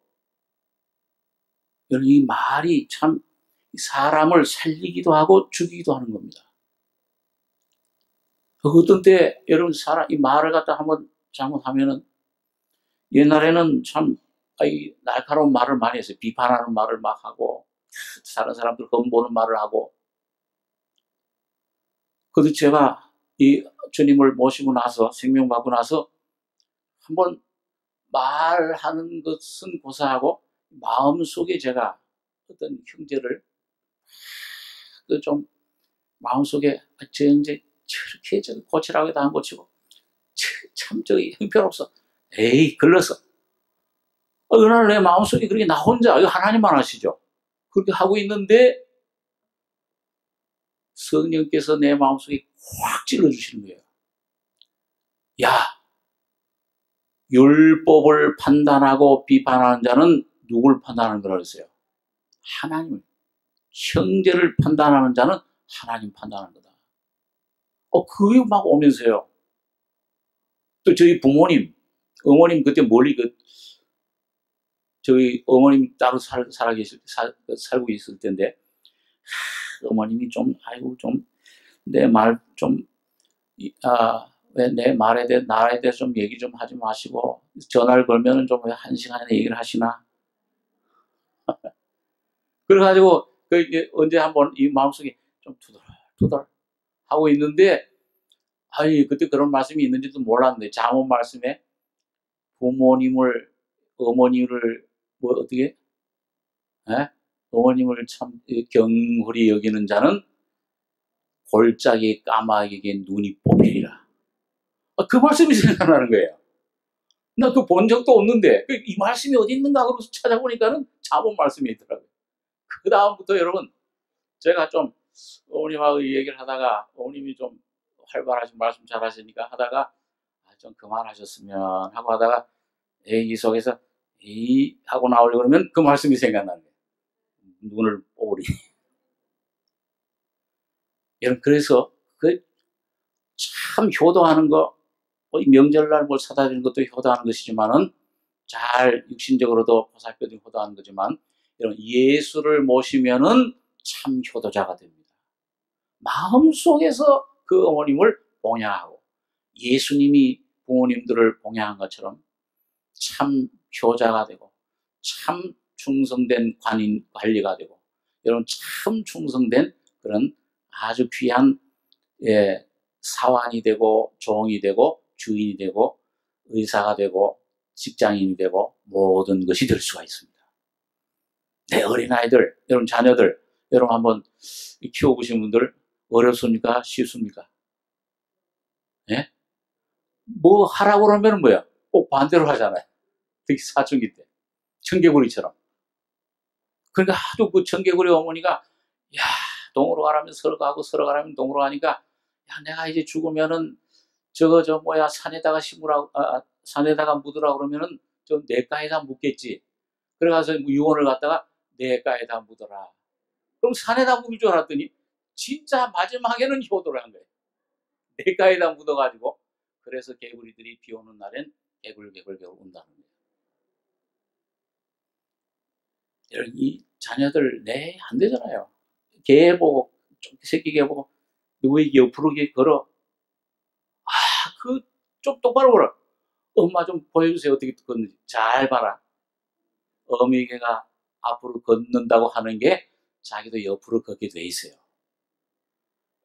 이 말이 참 사람을 살리기도 하고 죽이기도 하는 겁니다. 어떤 때 여러분 이 말을 갖다 한번 잘못하면은 옛날에는 참 날카로운 말을 많이 했어요. 비판하는 말을 막 하고 다른 사람들 험보는 말을 하고. 그래도 제가 이 주님을 모시고 나서 생명 받고 나서 한번 말하는 것은 고사하고 마음속에 제가 어떤 형제를 좀 마음속에 저 형제 저렇게 고치라고 해도 안 고치고 참 저기 형편없어. 에이 글렀어. 어느 날 내 마음속에 그렇게 나 혼자 이거 하나님만 아시죠. 그렇게 하고 있는데 성령께서 내 마음속에 확 찔러주시는 거예요. 야, 율법을 판단하고 비판하는 자는 누굴 판단하는 거라고 했어요? 하나님을. 형제를 판단하는 자는 하나님 판단하는 거다. 그게 막 오면서요. 또 저희 부모님, 어머님 그때 멀리 저희 어머님 따로 살고 있을 텐데, 어머님이 좀, 아이고, 좀, 내 말 좀, 왜 내 말에 대해, 나에 대해서 좀 얘기 좀 하지 마시고, 전화를 걸면은 좀 왜 1시간이나 얘기를 하시나? 그래가지고, 이제 언제 한번 이 마음속에 좀 투덜 하고 있는데, 그때 그런 말씀이 있는지도 몰랐는데, 잠언 말씀에 어머니를, 어떻게? 에? 어머님을 참 경홀히 여기는 자는 골짜기 까마귀에게 눈이 뽑히리라. 그 말씀이 생각나는 거예요. 나 그 본 적도 없는데 이 말씀이 어디 있는가 하고 찾아보니까는 잠언 말씀이 있더라고요. 그 다음부터 여러분 제가 좀 어머님하고 얘기를 하다가 어머님이 좀 활발하신 말씀 잘하시니까 하다가 좀 그만하셨으면 하고 하다가 이 속에서 하고 나오려고 그러면 그 말씀이 생각나는 거예요. 눈을 뽑으리. 여러분 그래서 참 효도하는 거 명절날 뭘 사다 주는 것도 효도하는 것이지만은 잘 육신적으로도 보살펴주고 효도하는 거지만 여러분 예수를 모시면은 참 효도자가 됩니다. 마음속에서 그 어머님을 봉양하고 예수님이 부모님들을 봉양한 것처럼 참 효자가 되고 참 충성된 관리가 되고 여러분 참 충성된 그런 아주 귀한 사환이 되고 종이 되고 주인이 되고 의사가 되고 직장인이 되고 모든 것이 될 수가 있습니다. 내 어린아이들, 여러분 자녀들, 여러분 한번 키워보신 분들 어렵습니까? 쉽습니까? 예? 뭐 하라고 그러면 뭐야? 꼭 반대로 하잖아요. 특히 사춘기 때. 청개구리처럼. 그러니까 하도 그 청개구리 어머니가 야 동으로 가라면 서로 가고 서로 가라면 동으로 가니까 야 내가 이제 죽으면은 산에다가 산에다가 묻으라 그러면은 저 냇가에다 묻겠지. 그래가서 유언을 갖다가 냇가에다 묻어라. 그럼 산에다 묻을 줄 알았더니 진짜 마지막에는 효도를 한 거예요. 냇가에다 묻어가지고 그래서 개구리들이 비 오는 날엔 개굴개굴 온다는 거예요. 여러분 이 자녀들 안 되잖아요. 개 보고 새끼 개 보고 누구의 옆으로 걸어. 좀 똑바로 걸어. 엄마 좀 보여주세요. 어떻게 걷는지. 잘 봐라. 어미개가 앞으로 걷는다고 하는 게 자기도 옆으로 걷게 돼 있어요.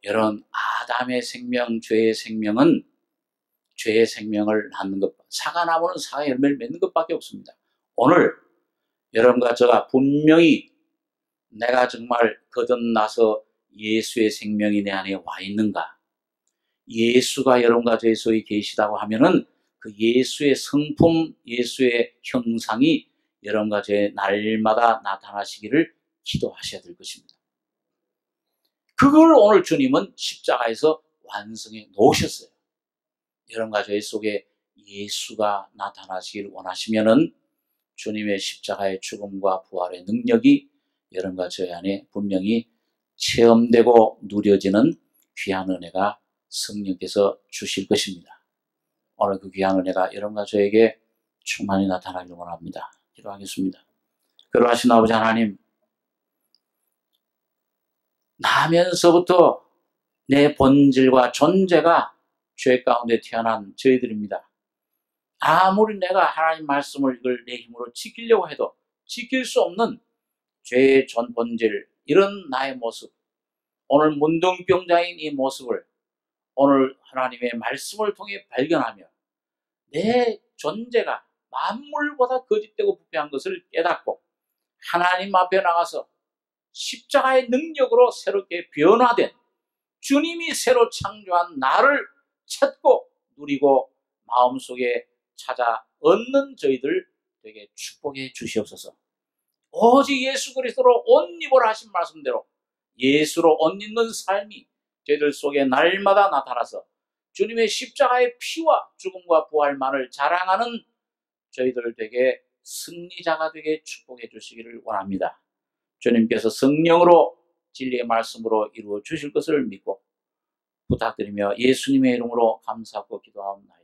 여러분 아담의 생명, 죄의 생명은 죄의 생명을 낳는 것. 사과나무는 사과 열매를 맺는 것밖에 없습니다. 오늘 여러분과 저가 분명히 내가 정말 거듭나서 예수의 생명이 내 안에 와 있는가? 예수가 여러분과 저희 속에 계시다고 하면은 그 예수의 성품, 예수의 형상이 여러분과 제 날마다 나타나시기를 기도하셔야 될 것입니다. 그걸 오늘 주님은 십자가에서 완성해 놓으셨어요. 여러분과 저희 속에 예수가 나타나시기를 원하시면은 주님의 십자가의 죽음과 부활의 능력이 여러분과 저희 안에 분명히 체험되고 누려지는 귀한 은혜가 성령께서 주실 것입니다. 오늘 그 귀한 은혜가 여러분과 저에게 충만히 나타나기를 원합니다. 기도하겠습니다. 그러하신 아버지 하나님, 나면서부터 내 본질과 존재가 죄 가운데 태어난 저희들입니다. 아무리 내가 하나님 말씀을 이걸 내 힘으로 지키려고 해도 지킬 수 없는 죄의 전 본질, 이런 나의 모습, 오늘 문둥병자인 이 모습을 오늘 하나님의 말씀을 통해 발견하며 내 존재가 만물보다 거짓되고 부패한 것을 깨닫고 하나님 앞에 나가서 십자가의 능력으로 새롭게 변화된 주님이 새로 창조한 나를 찾고 누리고 마음속에 찾아 얻는 저희들 되게 축복해 주시옵소서. 오직 예수 그리스도로 옷 입으라 하신 말씀대로 예수로 옷 입는 삶이 저희들 속에 날마다 나타나서 주님의 십자가의 피와 죽음과 부활만을 자랑하는 저희들 되게 승리자가 되게 축복해 주시기를 원합니다. 주님께서 성령으로 진리의 말씀으로 이루어 주실 것을 믿고 부탁드리며 예수님의 이름으로 감사하고 기도하옵나이다.